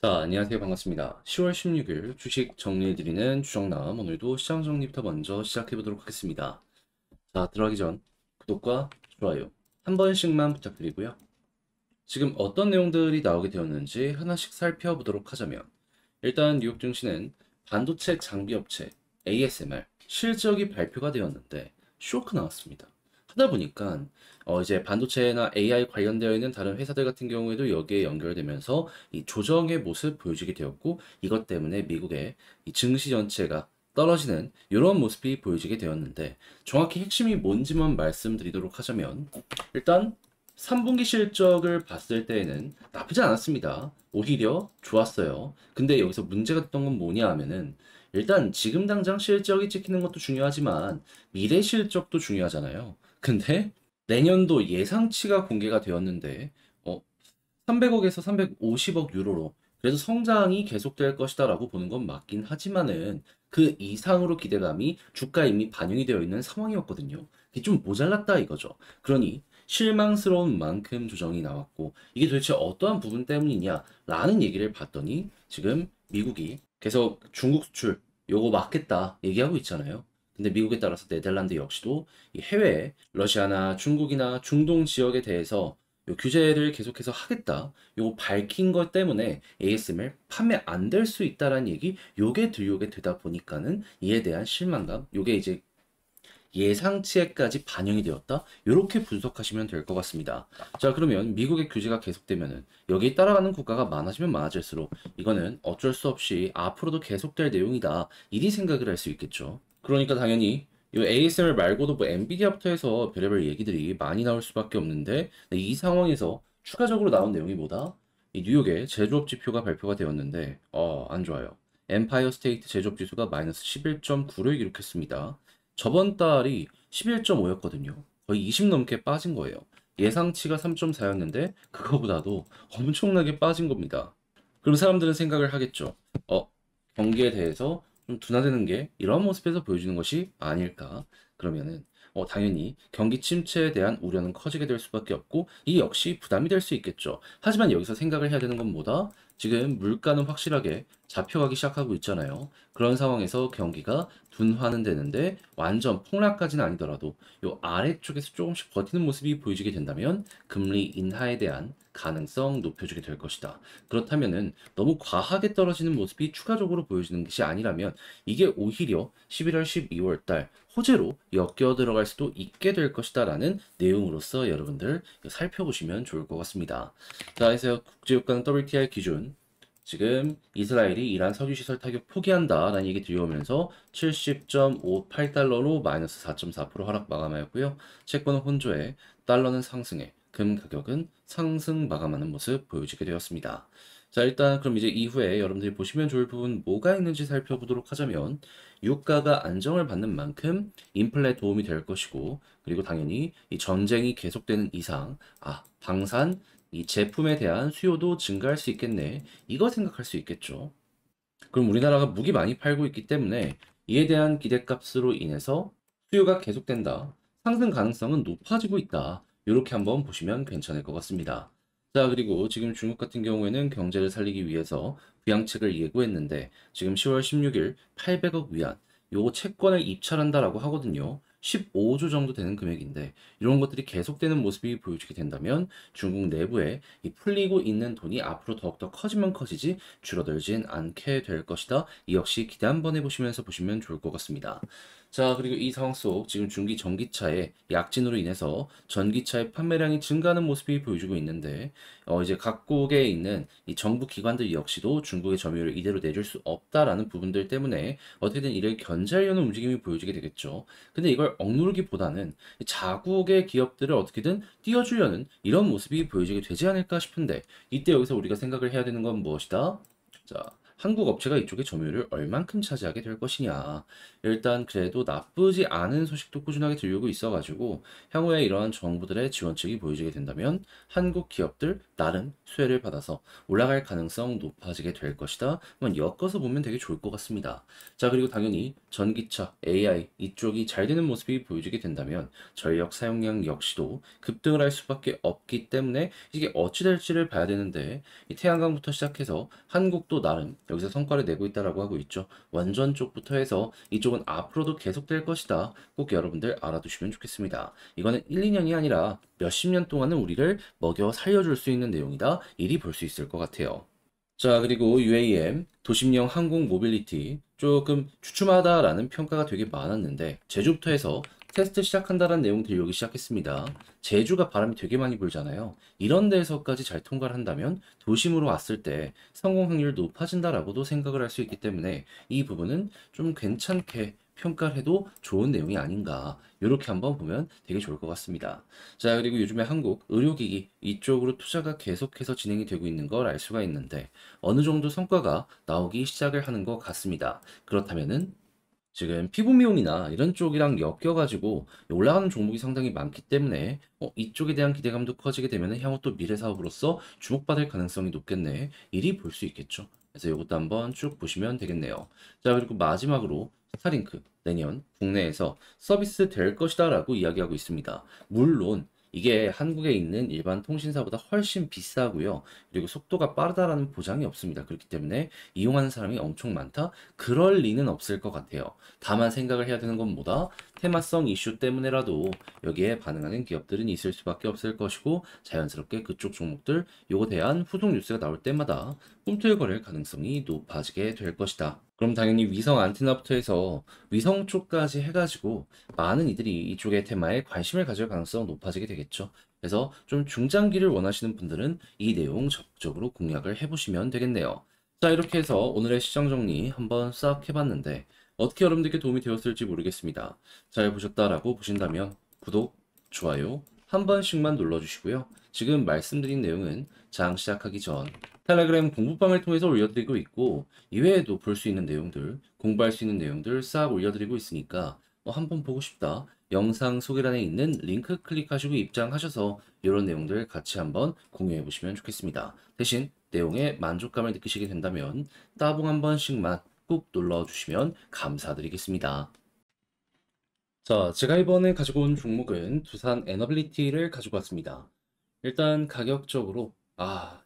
자, 안녕하세요. 반갑습니다. 10월 16일 주식 정리해드리는 주정남. 오늘도 시장 정리부터 먼저 시작해보도록 하겠습니다. 자, 들어가기 전 구독과 좋아요 한 번씩만 부탁드리고요. 지금 어떤 내용들이 나오게 되었는지 하나씩 살펴보도록 하자면, 일단 뉴욕 증시는 반도체 장비 업체 ASML 실적이 발표가 되었는데 쇼크 나왔습니다. 하다 보니까 이제 반도체나 AI 관련되어 있는 다른 회사들 같은 경우에도 여기에 연결되면서 이 조정의 모습 보여지게 되었고, 이것 때문에 미국의 이 증시 전체가 떨어지는 이런 모습이 보여지게 되었는데, 정확히 핵심이 뭔지만 말씀드리도록 하자면, 일단 3분기 실적을 봤을 때에는 나쁘지 않았습니다. 오히려 좋았어요. 근데 여기서 문제가 됐던 건 뭐냐 하면은, 일단 지금 당장 실적이 찍히는 것도 중요하지만 미래 실적도 중요하잖아요. 근데 내년도 예상치가 공개가 되었는데 300억에서 350억 유로로, 그래서 성장이 계속될 것이다라고 보는 건 맞긴 하지만은 그 이상으로 기대감이 주가에 이미 반영이 되어 있는 상황이었거든요. 이게 좀 모자랐다 이거죠. 그러니 실망스러운 만큼 조정이 나왔고, 이게 도대체 어떠한 부분 때문이냐라는 얘기를 봤더니 지금 미국이 계속 중국 수출 요거 막겠다 얘기하고 있잖아요. 근데 미국에 따라서 네덜란드 역시도 이 해외에 러시아나 중국이나 중동 지역에 대해서 요 규제를 계속해서 하겠다, 요거 밝힌 것 때문에 ASMR 판매 안 될 수 있다라는 얘기, 요게 들려오게 되다 보니까는 이에 대한 실망감, 요게 이제 예상치에까지 반영이 되었다, 요렇게 분석하시면 될 것 같습니다. 자, 그러면 미국의 규제가 계속되면은 여기에 따라가는 국가가 많아지면 많아질수록 이거는 어쩔 수 없이 앞으로도 계속될 내용이다, 이리 생각을 할 수 있겠죠. 그러니까 당연히 이 ASMR 말고도 뭐 엔비디아부터 해서 별의별 얘기들이 많이 나올 수밖에 없는데, 이 상황에서 추가적으로 나온 내용이 뭐다? 이 뉴욕의 제조업 지표가 발표가 되었는데 안 좋아요. 엠파이어 스테이트 제조업 지수가 마이너스 11.9를 기록했습니다. 저번 달이 11.5였거든요. 거의 20 넘게 빠진 거예요. 예상치가 3.4였는데 그거보다도 엄청나게 빠진 겁니다. 그럼 사람들은 생각을 하겠죠. 경기에 대해서 좀 둔화되는 게 이런 모습에서 보여주는 것이 아닐까? 그러면은 당연히 경기 침체에 대한 우려는 커지게 될 수밖에 없고, 이 역시 부담이 될 수 있겠죠. 하지만 여기서 생각을 해야 되는 건 뭐다? 지금 물가는 확실하게 잡혀가기 시작하고 있잖아요. 그런 상황에서 경기가 둔화는 되는데 완전 폭락까지는 아니더라도 요 아래쪽에서 조금씩 버티는 모습이 보여지게 된다면 금리 인하에 대한 가능성 높여주게 될 것이다. 그렇다면은 너무 과하게 떨어지는 모습이 추가적으로 보여지는 것이 아니라면 이게 오히려 11월, 12월 달 호재로 엮여 들어갈 수도 있게 될 것이다라는 내용으로서 여러분들 살펴보시면 좋을 것 같습니다. 자, 그래서 국제유가는 WTI 기준 지금 이스라엘이 이란 석유시설 타격 포기한다라는 얘기 들려오면서 70.58달러로 마이너스 4.4% 하락 마감하였고요. 채권은 혼조해 달러는 상승해 금 가격은 상승 마감하는 모습 보여지게 되었습니다. 자, 일단 그럼 이제 이후에 여러분들이 보시면 좋을 부분 뭐가 있는지 살펴보도록 하자면, 유가가 안정을 받는 만큼 인플레 도움이 될 것이고, 그리고 당연히 이 전쟁이 계속되는 이상 방산 이 제품에 대한 수요도 증가할 수 있겠네, 이거 생각할 수 있겠죠. 그럼 우리나라가 무기 많이 팔고 있기 때문에 이에 대한 기대값으로 인해서 수요가 계속된다, 상승 가능성은 높아지고 있다, 이렇게 한번 보시면 괜찮을 것 같습니다. 자, 그리고 지금 중국 같은 경우에는 경제를 살리기 위해서 부양책을 예고했는데 지금 10월 16일 800억 위안 요 채권을 입찰한다라고 하거든요. 15조 정도 되는 금액인데, 이런 것들이 계속되는 모습이 보여지게 된다면 중국 내부에 이 풀리고 있는 돈이 앞으로 더욱더 커지면 커지지 줄어들진 않게 될 것이다. 이 역시 기대 한번 해보시면서 보시면 좋을 것 같습니다. 자, 그리고 이 상황 속 지금 중기 전기차의 약진으로 인해서 전기차의 판매량이 증가하는 모습이 보여주고 있는데, 이제 각국에 있는 이 정부 기관들 역시도 중국의 점유율을 이대로 내줄 수 없다라는 부분들 때문에 어떻게든 이를 견제하려는 움직임이 보여지게 되겠죠. 근데 이걸 억누르기보다는 자국의 기업들을 어떻게든 띄워주려는 이런 모습이 보여지게 되지 않을까 싶은데, 이때 여기서 우리가 생각을 해야 되는 건 무엇이다? 자, 한국 업체가 이쪽에 점유율을 얼만큼 차지하게 될 것이냐. 일단 그래도 나쁘지 않은 소식도 꾸준하게 들려오고 있어가지고 향후에 이러한 정부들의 지원책이 보여지게 된다면 한국 기업들 나름 수혜를 받아서 올라갈 가능성 높아지게 될 것이다. 한번 엮어서 보면 되게 좋을 것 같습니다. 자, 그리고 당연히 전기차, AI 이쪽이 잘 되는 모습이 보여지게 된다면 전력 사용량 역시도 급등을 할 수밖에 없기 때문에 이게 어찌 될지를 봐야 되는데 이 태양광부터 시작해서 한국도 나름 여기서 성과를 내고 있다라고 하고 있죠. 원전 쪽부터 해서 이쪽은 앞으로도 계속될 것이다. 꼭 여러분들 알아두시면 좋겠습니다. 이거는 1, 2년이 아니라 몇십 년 동안은 우리를 먹여 살려줄 수 있는 내용이다. 이리 볼 수 있을 것 같아요. 자, 그리고 UAM, 도심형 항공 모빌리티, 조금 주춤하다라는 평가가 되게 많았는데, 제주부터 해서 테스트 시작한다라는 내용 들려오기 시작했습니다. 제주가 바람이 되게 많이 불잖아요. 이런 데에서까지 잘 통과를 한다면 도심으로 왔을 때 성공 확률 높아진다라고도 생각을 할 수 있기 때문에 이 부분은 좀 괜찮게 평가를 해도 좋은 내용이 아닌가. 이렇게 한번 보면 되게 좋을 것 같습니다. 자, 그리고 요즘에 한국 의료기기 이쪽으로 투자가 계속해서 진행이 되고 있는 걸 알 수가 있는데 어느 정도 성과가 나오기 시작을 하는 것 같습니다. 그렇다면은 지금 피부 미용이나 이런 쪽이랑 엮여가지고 올라가는 종목이 상당히 많기 때문에 이쪽에 대한 기대감도 커지게 되면 향후 또 미래 사업으로서 주목받을 가능성이 높겠네. 이리 볼 수 있겠죠. 그래서 이것도 한번 쭉 보시면 되겠네요. 자, 그리고 마지막으로 스타링크 내년 국내에서 서비스 될 것이다 라고 이야기하고 있습니다. 물론 이게 한국에 있는 일반 통신사보다 훨씬 비싸고요. 그리고 속도가 빠르다라는 보장이 없습니다. 그렇기 때문에 이용하는 사람이 엄청 많다? 그럴 리는 없을 것 같아요. 다만 생각을 해야 되는 건 뭐다? 테마성 이슈 때문에라도 여기에 반응하는 기업들은 있을 수밖에 없을 것이고 자연스럽게 그쪽 종목들 요거 대한 후속 뉴스가 나올 때마다 꿈틀거릴 가능성이 높아지게 될 것이다. 그럼 당연히 위성 안테나부터 해서 위성 쪽까지 해가지고 많은 이들이 이쪽의 테마에 관심을 가질 가능성 높아지게 되겠죠. 그래서 좀 중장기를 원하시는 분들은 이 내용 적극적으로 공략을 해보시면 되겠네요. 자, 이렇게 해서 오늘의 시장 정리 한번 싹 해봤는데 어떻게 여러분들께 도움이 되었을지 모르겠습니다. 잘 보셨다라고 보신다면 구독, 좋아요 한 번씩만 눌러주시고요. 지금 말씀드린 내용은 장 시작하기 전 텔레그램 공부방을 통해서 올려드리고 있고 이외에도 볼 수 있는 내용들, 공부할 수 있는 내용들 싹 올려드리고 있으니까 한번 보고 싶다. 영상 소개란에 있는 링크 클릭하시고 입장하셔서 이런 내용들 같이 한번 공유해 보시면 좋겠습니다. 대신 내용에 만족감을 느끼시게 된다면 따봉 한 번씩만 꾹 눌러주시면 감사드리겠습니다. 자, 제가 이번에 가지고 온 종목은 두산 에너빌리티를 가지고 왔습니다. 일단 가격적으로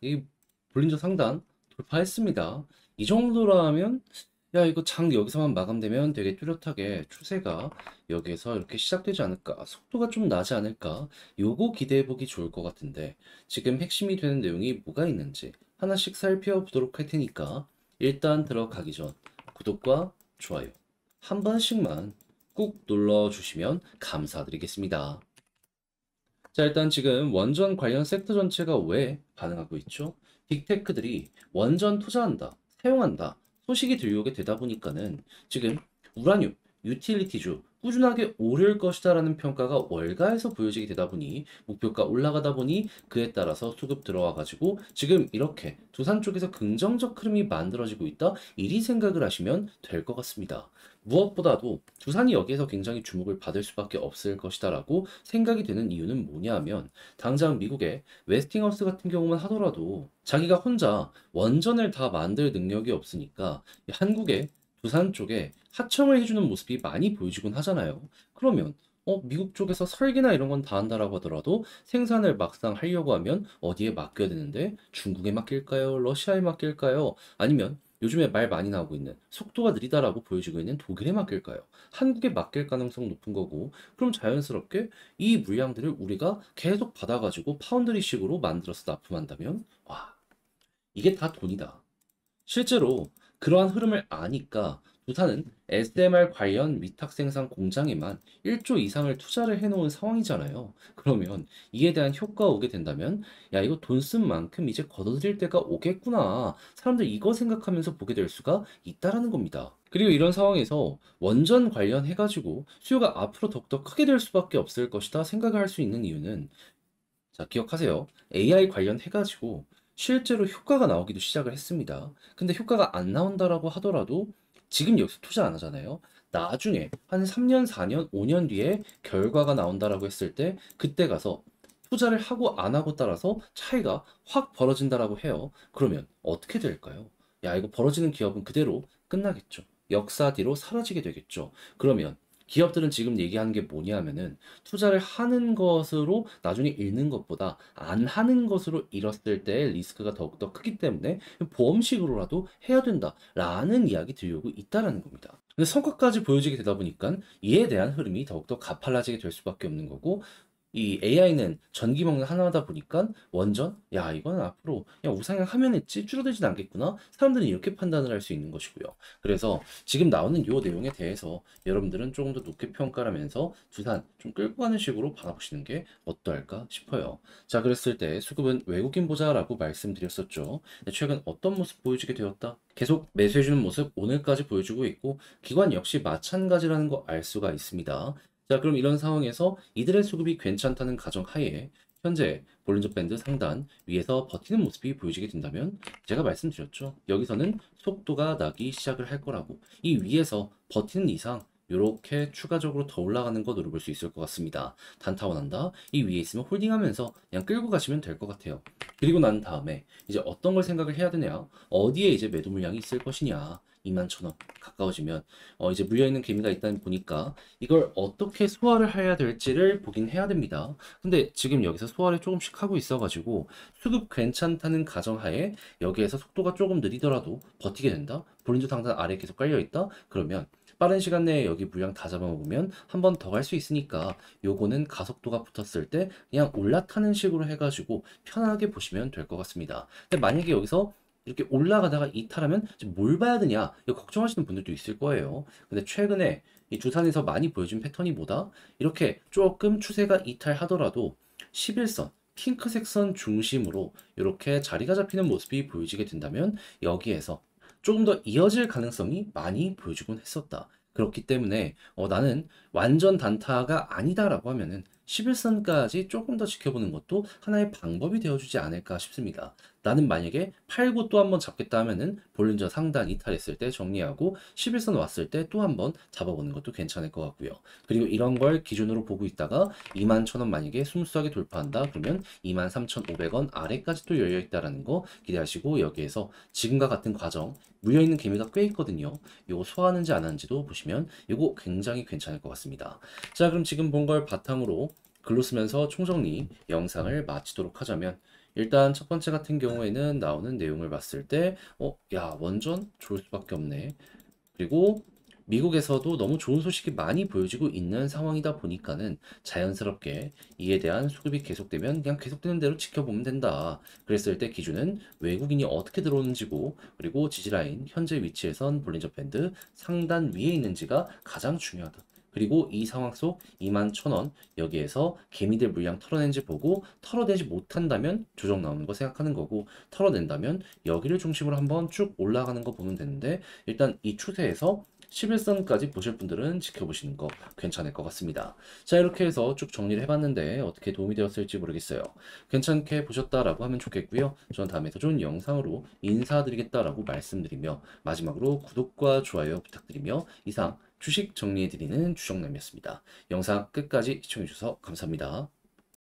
이 볼린저 상단 돌파했습니다. 이 정도라면 야 이거 장 여기서만 마감되면 되게 뚜렷하게 추세가 여기에서 이렇게 시작되지 않을까 속도가 좀 나지 않을까 요거 기대해 보기 좋을 것 같은데 지금 핵심이 되는 내용이 뭐가 있는지 하나씩 살펴보도록 할 테니까 일단 들어가기 전 구독과 좋아요 한 번씩만 꾹 눌러주시면 감사드리겠습니다. 자, 일단 지금 원전 관련 섹터 전체가 왜 반응하고 있죠? 빅테크들이 원전 투자한다, 사용한다, 소식이 들려오게 되다 보니까는 지금 우라늄, 유틸리티주 꾸준하게 오를 것이다라는 평가가 월가에서 보여지게 되다 보니 목표가 올라가다 보니 그에 따라서 수급 들어와 가지고 지금 이렇게 두산 쪽에서 긍정적 흐름이 만들어지고 있다. 이리 생각을 하시면 될 것 같습니다. 무엇보다도 두산이 여기에서 굉장히 주목을 받을 수밖에 없을 것이다라고 생각이 되는 이유는 뭐냐 하면 당장 미국의 웨스팅하우스 같은 경우만 하더라도 자기가 혼자 원전을 다 만들 능력이 없으니까 한국의 두산 쪽에 하청을 해주는 모습이 많이 보여지곤 하잖아요. 그러면 미국 쪽에서 설계나 이런 건 다 한다라고 하더라도 생산을 막상 하려고 하면 어디에 맡겨야 되는데 중국에 맡길까요? 러시아에 맡길까요? 아니면 요즘에 말 많이 나오고 있는 속도가 느리다라고 보여지고 있는 독일에 맡길까요? 한국에 맡길 가능성 높은 거고 그럼 자연스럽게 이 물량들을 우리가 계속 받아가지고 파운드리식으로 만들어서 납품한다면 와 이게 다 돈이다. 실제로 그러한 흐름을 아니까 두산은 SMR 관련 위탁 생산 공장에만 1조 이상을 투자를 해놓은 상황이잖아요. 그러면 이에 대한 효과가 오게 된다면 야 이거 돈 쓴 만큼 이제 걷어들일 때가 오겠구나. 사람들 이거 생각하면서 보게 될 수가 있다라는 겁니다. 그리고 이런 상황에서 원전 관련해가지고 수요가 앞으로 더욱더 크게 될 수밖에 없을 것이다 생각을 할 수 있는 이유는 자, 기억하세요. AI 관련해가지고 실제로 효과가 나오기도 시작을 했습니다. 근데 효과가 안 나온다라고 하더라도 지금 여기서 투자 안 하잖아요. 나중에 한 3년, 4년, 5년 뒤에 결과가 나온다라고 했을 때 그때 가서 투자를 하고 안 하고 따라서 차이가 확 벌어진다라고 해요. 그러면 어떻게 될까요? 야, 이거 벌어지는 기업은 그대로 끝나겠죠. 역사 뒤로 사라지게 되겠죠. 그러면 기업들은 지금 얘기하는 게 뭐냐면은 투자를 하는 것으로 나중에 잃는 것보다 안 하는 것으로 잃었을 때 리스크가 더욱더 크기 때문에 보험식으로라도 해야 된다라는 이야기 들려오고 있다라는 겁니다. 근데 성과까지 보여지게 되다 보니까 이에 대한 흐름이 더욱더 가팔라지게 될 수밖에 없는 거고, 이 AI는 전기 먹는 하나다 보니까 원전, 야, 이거는 앞으로 그냥 우상향 하면 했지 줄어들진 않겠구나. 사람들은 이렇게 판단을 할 수 있는 것이고요. 그래서 지금 나오는 요 내용에 대해서 여러분들은 조금 더 높게 평가를 하면서 두산 좀 끌고 가는 식으로 바라보시는 게 어떨까 싶어요. 자, 그랬을 때 수급은 외국인 보자라고 말씀드렸었죠. 근데 최근 어떤 모습 보여주게 되었다? 계속 매수해주는 모습 오늘까지 보여주고 있고, 기관 역시 마찬가지라는 거 알 수가 있습니다. 자, 그럼 이런 상황에서 이들의 수급이 괜찮다는 가정하에 현재 볼린저 밴드 상단 위에서 버티는 모습이 보여지게 된다면, 제가 말씀드렸죠. 여기서는 속도가 나기 시작을 할 거라고. 이 위에서 버티는 이상 이렇게 추가적으로 더 올라가는 거 노려볼 수 있을 것 같습니다. 단타 원한다. 이 위에 있으면 홀딩하면서 그냥 끌고 가시면 될 것 같아요. 그리고 난 다음에 이제 어떤 걸 생각을 해야 되냐? 어디에 이제 매도 물량이 있을 것이냐? 21,000원 가까워지면 이제 물려있는 개미가 있다는 보니까 이걸 어떻게 소화를 해야 될지를 보긴 해야 됩니다. 근데 지금 여기서 소화를 조금씩 하고 있어가지고 수급 괜찮다는 가정하에 여기에서 속도가 조금 느리더라도 버티게 된다. 볼린저 상단 아래 계속 깔려있다. 그러면 빠른 시간 내에 여기 물량 다 잡아먹으면 한 번 더 갈 수 있으니까 요거는 가속도가 붙었을 때 그냥 올라타는 식으로 해가지고 편하게 보시면 될 것 같습니다. 근데 만약에 여기서 이렇게 올라가다가 이탈하면 지금 뭘 봐야 되냐, 이거 걱정하시는 분들도 있을 거예요. 근데 최근에 이 두산에서 많이 보여준 패턴이 뭐다? 이렇게 조금 추세가 이탈하더라도 11선 핑크색 선 중심으로 이렇게 자리가 잡히는 모습이 보여지게 된다면 여기에서 조금 더 이어질 가능성이 많이 보여주곤 했었다. 그렇기 때문에 나는 완전 단타가 아니다라고 하면은 11선까지 조금 더 지켜보는 것도 하나의 방법이 되어주지 않을까 싶습니다. 나는 만약에 팔고 또 한번 잡겠다 하면은 볼린저 상단 이탈했을 때 정리하고 11선 왔을 때 또 한번 잡아보는 것도 괜찮을 것 같고요. 그리고 이런 걸 기준으로 보고 있다가 21,000원 만약에 스무스하게 돌파한다 그러면 23,500원 아래까지 또 열려있다라는 거 기대하시고, 여기에서 지금과 같은 과정 물려있는 개미가 꽤 있거든요. 요거 소화하는지 안 하는지도 보시면 요거 굉장히 괜찮을 것 같습니다. 자, 그럼 지금 본 걸 바탕으로 글로 쓰면서 총정리 영상을 마치도록 하자면, 일단 첫 번째 같은 경우에는 나오는 내용을 봤을 때 야, 원전 좋을 수밖에 없네. 그리고 미국에서도 너무 좋은 소식이 많이 보여지고 있는 상황이다 보니까는 자연스럽게 이에 대한 수급이 계속되면 그냥 계속되는 대로 지켜보면 된다. 그랬을 때 기준은 외국인이 어떻게 들어오는지고, 그리고 지지라인 현재 위치에선 볼린저 밴드 상단 위에 있는지가 가장 중요하다. 그리고 이 상황 속 21,000원 여기에서 개미들 물량 털어낸지 보고, 털어내지 못한다면 조정 나오는 거 생각하는 거고, 털어낸다면 여기를 중심으로 한번 쭉 올라가는 거 보면 되는데, 일단 이 추세에서 11선까지 보실 분들은 지켜보시는 거 괜찮을 것 같습니다. 자, 이렇게 해서 쭉 정리를 해봤는데 어떻게 도움이 되었을지 모르겠어요. 괜찮게 보셨다라고 하면 좋겠고요. 저는 다음에 더 좋은 영상으로 인사드리겠다라고 말씀드리며 마지막으로 구독과 좋아요 부탁드리며, 이상 주식 정리해드리는 주정남이었습니다. 영상 끝까지 시청해주셔서 감사합니다.